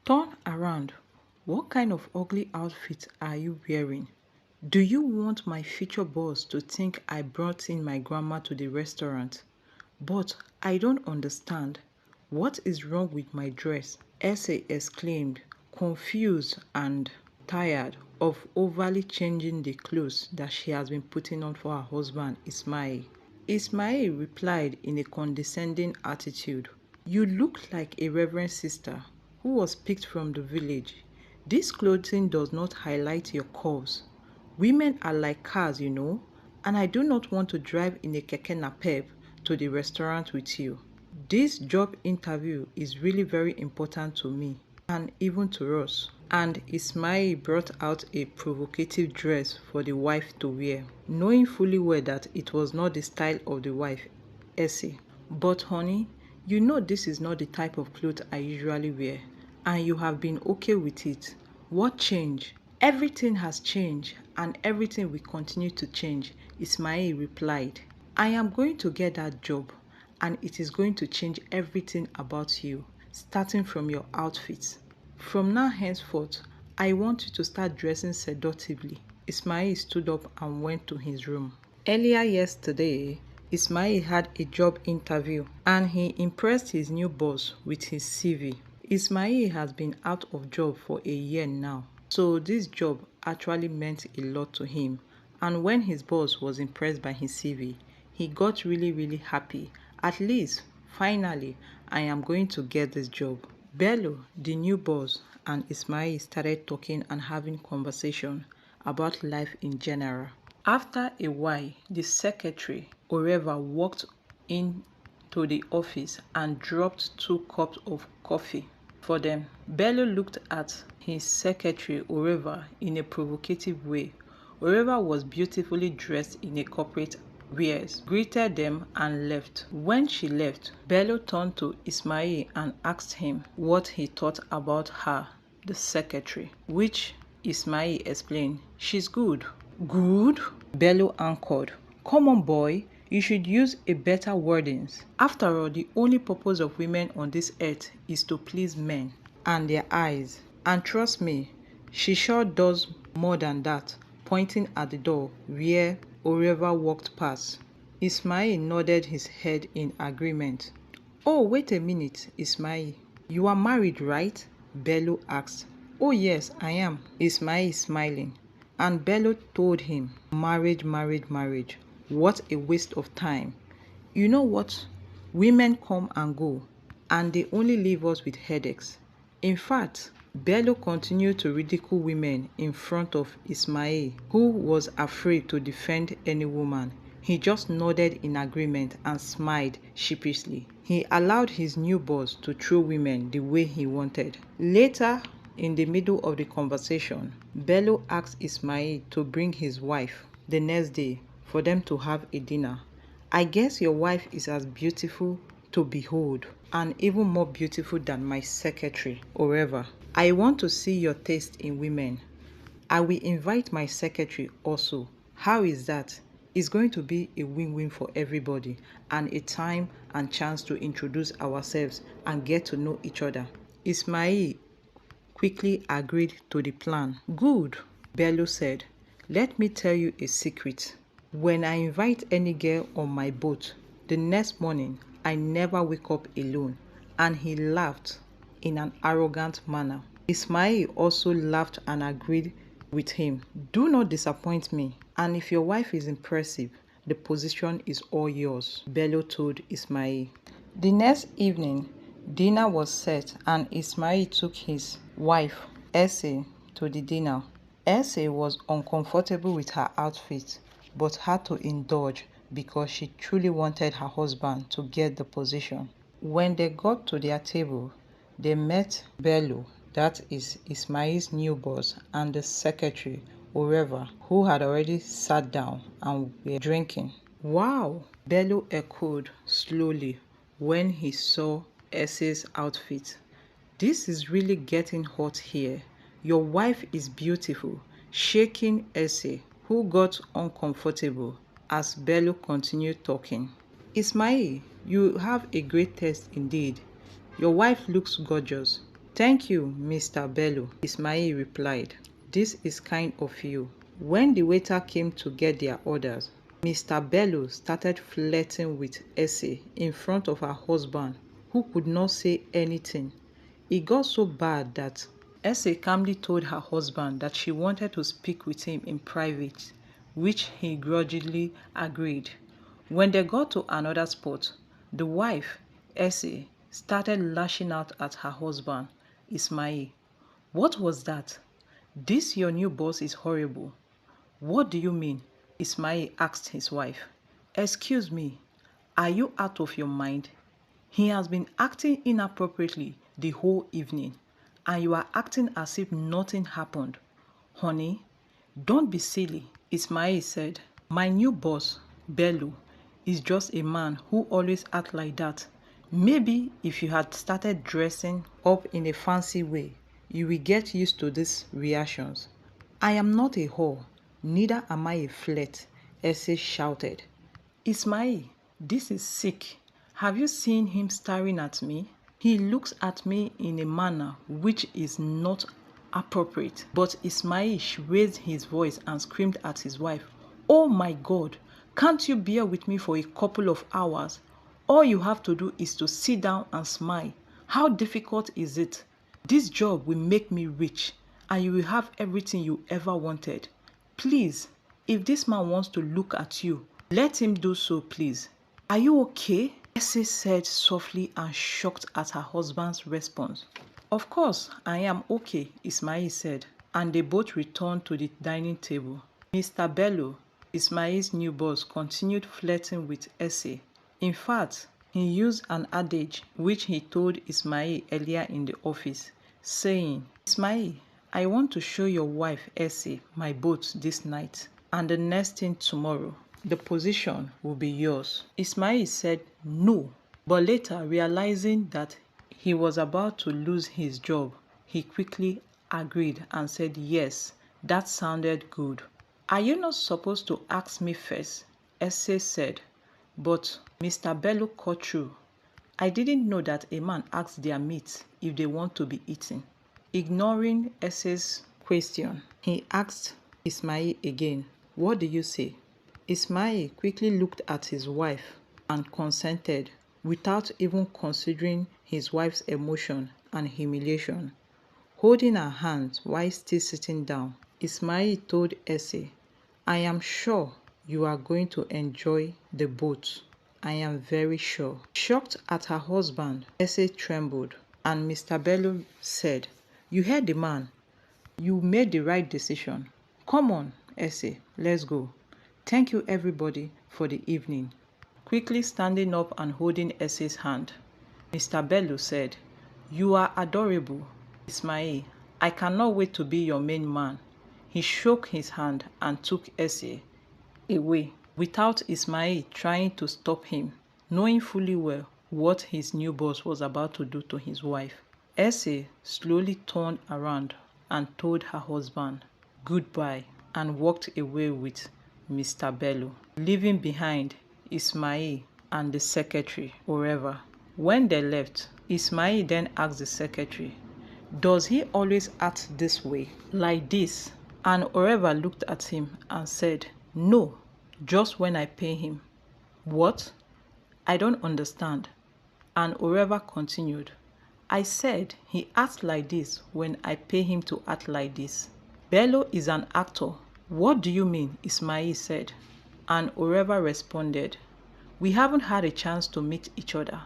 Turn around. What kind of ugly outfit are you wearing? Do you want my future boss to think I brought in my grandma to the restaurant? But I don't understand. What is wrong with my dress? Essie exclaimed, confused and tired of overly changing the clothes that she has been putting on for her husband, Ismail. Ismail replied in a condescending attitude, "You look like a reverend sister who was picked from the village. This clothing does not highlight your curves. Women are like cars, and I do not want to drive in a keke napep to the restaurant with you. This job interview is really very important to me and even to us." And Ismail brought out a provocative dress for the wife to wear, knowing fully well that it was not the style of the wife, Essie. "But honey, you know this is not the type of clothes I usually wear, and you have been okay with it. What changed?" "Everything has changed, and everything will continue to change," Ismail replied. "I am going to get that job, and it is going to change everything about you, starting from your outfits. From now henceforth, I want you to start dressing seductively." Ismail stood up and went to his room. Earlier yesterday, Ismail had a job interview and he impressed his new boss with his CV. Ismail has been out of job for a year now, so this job actually meant a lot to him. And when his boss was impressed by his CV, he got really happy. At least, finally, I am going to get this job. Bello, the new boss, and Ismail started talking and having conversation about life in general. After a while, the secretary, Oreva, walked into the office and dropped 2 cups of coffee for them. Bello looked at his secretary, Oreva, in a provocative way. Oreva was beautifully dressed in a corporate wears, greeted them and left. When she left, Bello turned to Ismail and asked him what he thought about her, the secretary, which Ismail explained. "She's good." "Good?" Bello anchored. "Come on, boy. You should use a better wordings. After all, the only purpose of women on this earth is to please men and their eyes. And trust me, she sure does more than that," pointing at the door where Oreva walked past. Ismail nodded his head in agreement. "Oh, wait a minute, Ismail. You are married, right?" Bello asked. "Oh yes, I am," Ismail smiling. And Bello told him, marriage. What a waste of time. You know what? Women come and go, and they only leave us with headaches. In fact, Bello continued to ridicule women in front of Ismail, who was afraid to defend any woman. He just nodded in agreement and smiled sheepishly. He allowed his new boss to throw women the way he wanted. Later, in the middle of the conversation, Bello asked Ismail to bring his wife the next day for them to have a dinner. "I guess your wife is as beautiful to behold and even more beautiful than my secretary, Oreva. I want to see your taste in women. I will invite my secretary also. How is that? It's going to be a win-win for everybody and a time and chance to introduce ourselves and get to know each other." Ismail quickly agreed to the plan. "Good," Bello said. "Let me tell you a secret. When I invite any girl on my boat, the next morning I never wake up alone." And he laughed in an arrogant manner. Ismail also laughed and agreed with him. "Do not disappoint me, and if your wife is impressive, the position is all yours," Bello told Ismail. The next evening, dinner was set and Ismail took his wife, Essie, to the dinner. Essie was uncomfortable with her outfit but had to indulge because she truly wanted her husband to get the position. When they got to their table, they met Bello, that is Ismail's new boss, and the secretary, Oreva, who had already sat down and were drinking. "Wow," Bello echoed slowly when he saw Essie's outfit. "This is really getting hot here. Your wife is beautiful," shaking Essie, who got uncomfortable as Bello continued talking. "Ismail, you have a great taste indeed. Your wife looks gorgeous. Thank you, Mr. Bello, Ismail replied. This is kind of you. When the waiter came to get their orders, Mr. Bello started flirting with Essie in front of her husband, who could not say anything. It got so bad that Essie calmly told her husband that she wanted to speak with him in private, which he grudgingly agreed. When they got to another spot, the wife, Essie, started lashing out at her husband, Ismail. What was that? This your new boss is horrible. What do you mean? Ismail asked his wife. Excuse me, are you out of your mind? He has been acting inappropriately the whole evening, and you are acting as if nothing happened. Honey, don't be silly, Ismail said. My new boss, Bello, is just a man who always acts like that. Maybe if you had started dressing up in a fancy way, you will get used to these reactions. I am not a whore, neither am I a flirt, Essie shouted. Ismail, this is sick. Have you seen him staring at me? He looks at me in a manner which is not appropriate. But Ismail raised his voice and screamed at his wife, Oh my God, can't you bear with me for a couple of hours? All you have to do is to sit down and smile. How difficult is it? This job will make me rich and you will have everything you ever wanted. Please, if this man wants to look at you, let him do so, please. Are you okay? Essie said softly and shocked at her husband's response. Of course, I am okay, Ismail said, and they both returned to the dining table. Mr. Bello, Ismail's new boss, continued flirting with Essie. In fact, he used an adage which he told Ismail earlier in the office, saying, Ismail, I want to show your wife Essie my boat this night, and the next thing tomorrow, the position will be yours. Ismail said no, but later realizing that he was about to lose his job, he quickly agreed and said yes, that sounded good. Are you not supposed to ask me first? Essie said, but Mr. Bello cut through. I didn't know that a man asks their mates if they want to be eaten. Ignoring Essie's question, he asked Ismail again, what do you say? Ismail quickly looked at his wife and consented without even considering his wife's emotion and humiliation. Holding her hands while still sitting down, Ismail told Essie, I am sure you are going to enjoy the boat. I am very sure. Shocked at her husband, Essie trembled, and Mr. Bello said, You heard the man. You made the right decision. Come on, Essie, let's go. Thank you everybody for the evening. Quickly standing up and holding Essie's hand, Mr. Bello said, You are adorable, Ismail. I cannot wait to be your main man. He shook his hand and took Essie away without Ismail trying to stop him, knowing fully well what his new boss was about to do to his wife. Essie slowly turned around and told her husband goodbye and walked away with Mr. Bello, leaving behind Ismail and the secretary, Oreva. When they left, Ismail then asked the secretary, Does he always act this way, like this? And Oreva looked at him and said, No, just when I pay him. What? I don't understand. And Oreva continued, I said he acts like this when I pay him to act like this. Bello is an actor. What do you mean? Ismail said. And Oreva responded, We haven't had a chance to meet each other.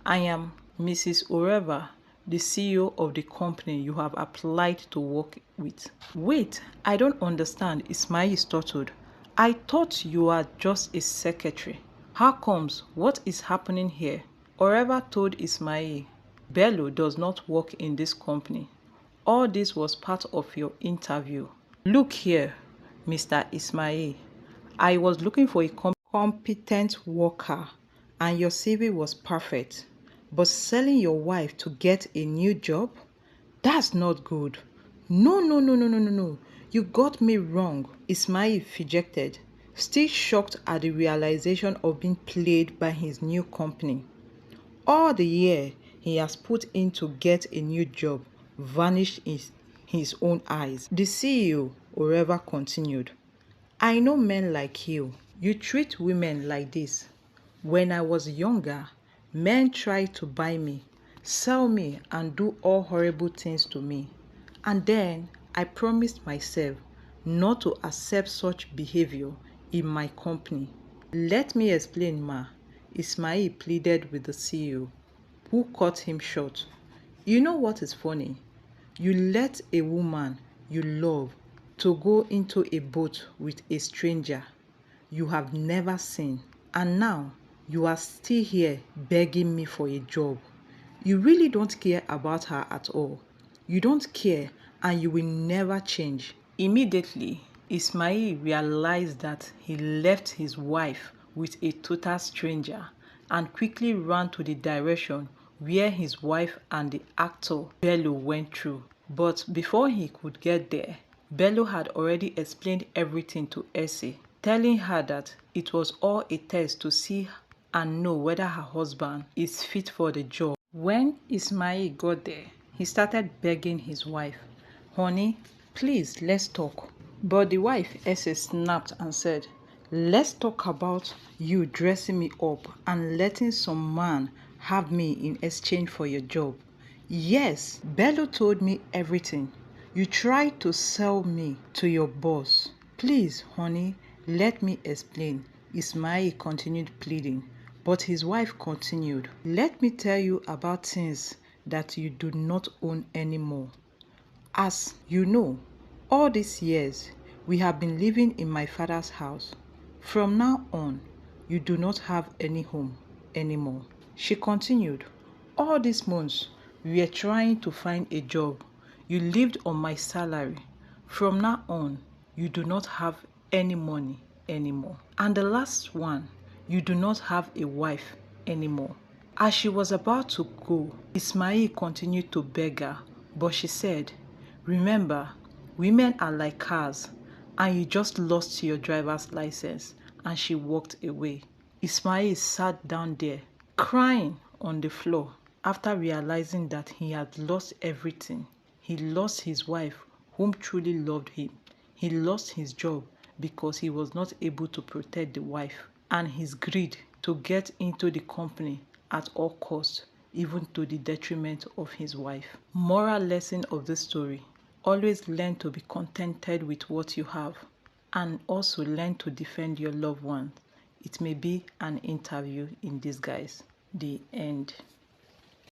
I am Mrs. Oreva, the CEO of the company you have applied to work with. Wait, I don't understand, Ismail stuttered. I thought you are just a secretary. How comes? What is happening here? Oreva told Ismail, Bello does not work in this company. All this was part of your interview. Look here, Mr. Ismail. I was looking for a competent worker and your CV was perfect. But selling your wife to get a new job? That's not good. No. You got me wrong, Ismail fidgeted, still shocked at the realization of being played by his new company. All the year he has put in to get a new job vanished in his own eyes. The CEO, Oreva, continued, I know men like you. You treat women like this. When I was younger, men tried to buy me, sell me, and do all horrible things to me. And then I promised myself not to accept such behavior in my company. Let me explain, ma. Ismail pleaded with the CEO, who cut him short. You know what is funny? You let a woman you love to go into a boat with a stranger you have never seen, and now you are still here begging me for a job. You really don't care about her at all. You don't care, and you will never change. Immediately, Ismail realized that he left his wife with a total stranger and quickly ran to the direction where his wife and the actor Bello went through. But before he could get there, Bello had already explained everything to Essie, telling her that it was all a test to see and know whether her husband is fit for the job. When Ismail got there, he started begging his wife, honey, please, let's talk. But the wife, Essie, snapped and said, let's talk about you dressing me up and letting some man have me in exchange for your job. Yes, Bello told me everything. You tried to sell me to your boss. Please, honey, let me explain. Ismail continued pleading, but his wife continued. Let me tell you about things that you do not own anymore. As you know, all these years we have been living in my father's house. From now on, you do not have any home anymore. She continued, all these months we were trying to find a job. You lived on my salary. From now on, you do not have any money anymore. And the last one, you do not have a wife anymore. As she was about to go, Ismail continued to beg her, but she said, remember, women are like cars, and you just lost your driver's license. And she walked away. Ismail sat down there, crying on the floor after realizing that he had lost everything. He lost his wife, whom truly loved him. He lost his job because he was not able to protect the wife, and his greed to get into the company at all costs, even to the detriment of his wife. Moral lesson of this story: always learn to be contented with what you have, and also learn to defend your loved ones. It may be an interview in disguise. The end.